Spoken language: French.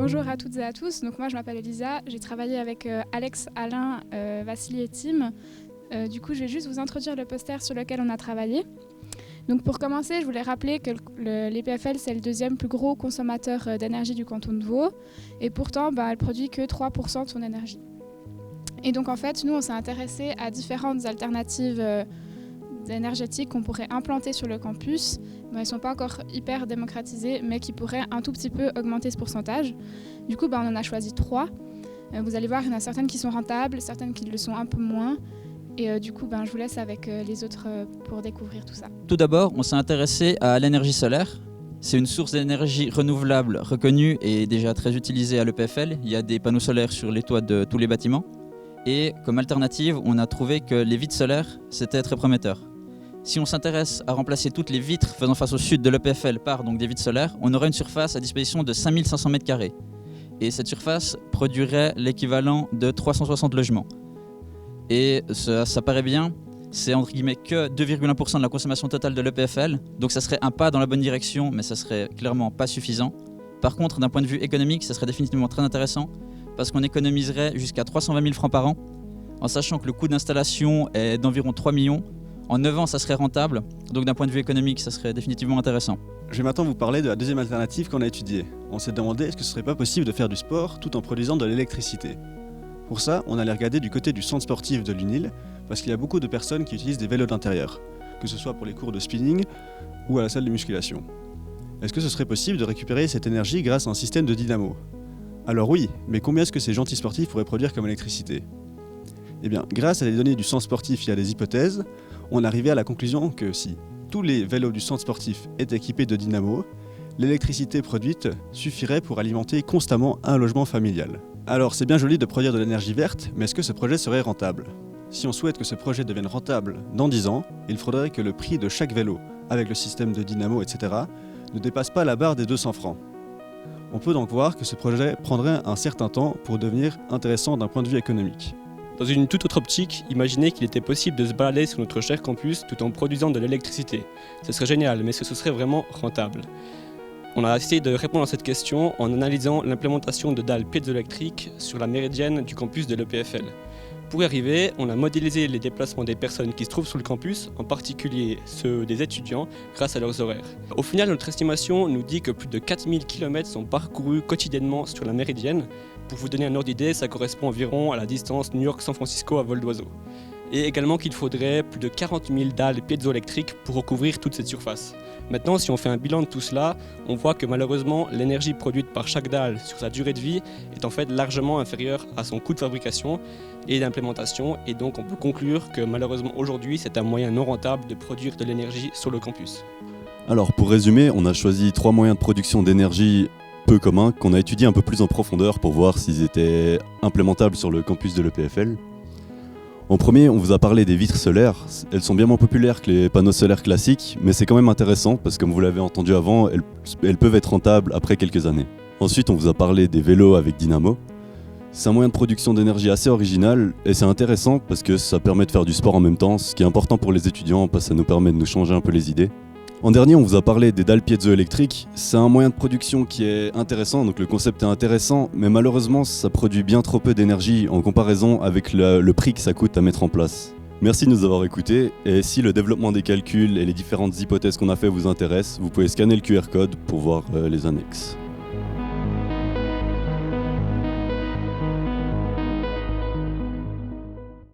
Bonjour à toutes et à tous. Donc moi je m'appelle Elisa, j'ai travaillé avec Alex, Alain, Vassili et Tim. Du coup je vais juste vous introduire le poster sur lequel on a travaillé. Donc pour commencer, je voulais rappeler que l'EPFL c'est le deuxième plus gros consommateur d'énergie du canton de Vaud et pourtant elle produit que 3% de son énergie. Et donc en fait nous on s'est intéressé à différentes alternatives énergétiques qu'on pourrait implanter sur le campus. Elles ne sont pas encore hyper démocratisées mais qui pourraient un tout petit peu augmenter ce pourcentage. Du coup on en a choisi 3. Vous allez voir, il y en a certaines qui sont rentables, certaines qui le sont un peu moins. Et du coup, je vous laisse avec les autres pour découvrir tout ça. Tout d'abord, on s'est intéressé à l'énergie solaire. C'est une source d'énergie renouvelable reconnue et déjà très utilisée à l'EPFL. Il y a des panneaux solaires sur les toits de tous les bâtiments. Et comme alternative, on a trouvé que les vitres solaires, c'était très prometteur. Si on s'intéresse à remplacer toutes les vitres faisant face au sud de l'EPFL par donc des vitres solaires, on aurait une surface à disposition de 5500 m². Et cette surface produirait l'équivalent de 360 logements. Et ça paraît bien, c'est entre guillemets que 2,1% de la consommation totale de l'EPFL, donc ça serait un pas dans la bonne direction, mais ça serait clairement pas suffisant. Par contre, d'un point de vue économique, ça serait définitivement très intéressant, parce qu'on économiserait jusqu'à 320 000 francs par an, en sachant que le coût d'installation est d'environ 3 millions. En 9 ans, ça serait rentable, donc d'un point de vue économique, ça serait définitivement intéressant. Je vais maintenant vous parler de la deuxième alternative qu'on a étudiée. On s'est demandé est-ce que ce serait pas possible de faire du sport tout en produisant de l'électricité. Pour ça, on allait regarder du côté du centre sportif de l'UNIL, parce qu'il y a beaucoup de personnes qui utilisent des vélos d'intérieur, que ce soit pour les cours de spinning ou à la salle de musculation. Est-ce que ce serait possible de récupérer cette énergie grâce à un système de dynamo ? Alors oui, mais combien est-ce que ces gentils sportifs pourraient produire comme électricité ? Eh bien, grâce à des données du centre sportif et à des hypothèses, on arrivait à la conclusion que si tous les vélos du centre sportif étaient équipés de dynamo, l'électricité produite suffirait pour alimenter constamment un logement familial. Alors c'est bien joli de produire de l'énergie verte, mais est-ce que ce projet serait rentable ? Si on souhaite que ce projet devienne rentable dans 10 ans, il faudrait que le prix de chaque vélo, avec le système de dynamo, etc., ne dépasse pas la barre des 200 francs. On peut donc voir que ce projet prendrait un certain temps pour devenir intéressant d'un point de vue économique. Dans une toute autre optique, imaginez qu'il était possible de se balader sur notre cher campus tout en produisant de l'électricité. Ce serait génial, mais ce serait vraiment rentable. On a essayé de répondre à cette question en analysant l'implémentation de dalles piézoélectriques sur la méridienne du campus de l'EPFL. Pour y arriver, on a modélisé les déplacements des personnes qui se trouvent sur le campus, en particulier ceux des étudiants, grâce à leurs horaires. Au final, notre estimation nous dit que plus de 4000 km sont parcourus quotidiennement sur la méridienne. Pour vous donner un ordre d'idée, ça correspond environ à la distance New York-San Francisco à vol d'oiseau. Et également qu'il faudrait plus de 40 000 dalles piézoélectriques pour recouvrir toute cette surface. Maintenant, si on fait un bilan de tout cela, on voit que malheureusement, l'énergie produite par chaque dalle sur sa durée de vie est en fait largement inférieure à son coût de fabrication et d'implémentation. Et donc, on peut conclure que malheureusement aujourd'hui, c'est un moyen non rentable de produire de l'énergie sur le campus. Alors, pour résumer, on a choisi 3 moyens de production d'énergie peu communs qu'on a étudiés un peu plus en profondeur pour voir s'ils étaient implémentables sur le campus de l'EPFL. En premier, on vous a parlé des vitres solaires. Elles sont bien moins populaires que les panneaux solaires classiques, mais c'est quand même intéressant parce que comme vous l'avez entendu avant, elles peuvent être rentables après quelques années. Ensuite, on vous a parlé des vélos avec dynamo. C'est un moyen de production d'énergie assez original et c'est intéressant parce que ça permet de faire du sport en même temps, ce qui est important pour les étudiants parce que ça nous permet de nous changer un peu les idées. En dernier, on vous a parlé des dalles piézoélectriques. C'est un moyen de production qui est intéressant, donc le concept est intéressant, mais malheureusement, ça produit bien trop peu d'énergie en comparaison avec le prix que ça coûte à mettre en place. Merci de nous avoir écoutés, et si le développement des calculs et les différentes hypothèses qu'on a fait vous intéressent, vous pouvez scanner le QR code pour voir les annexes.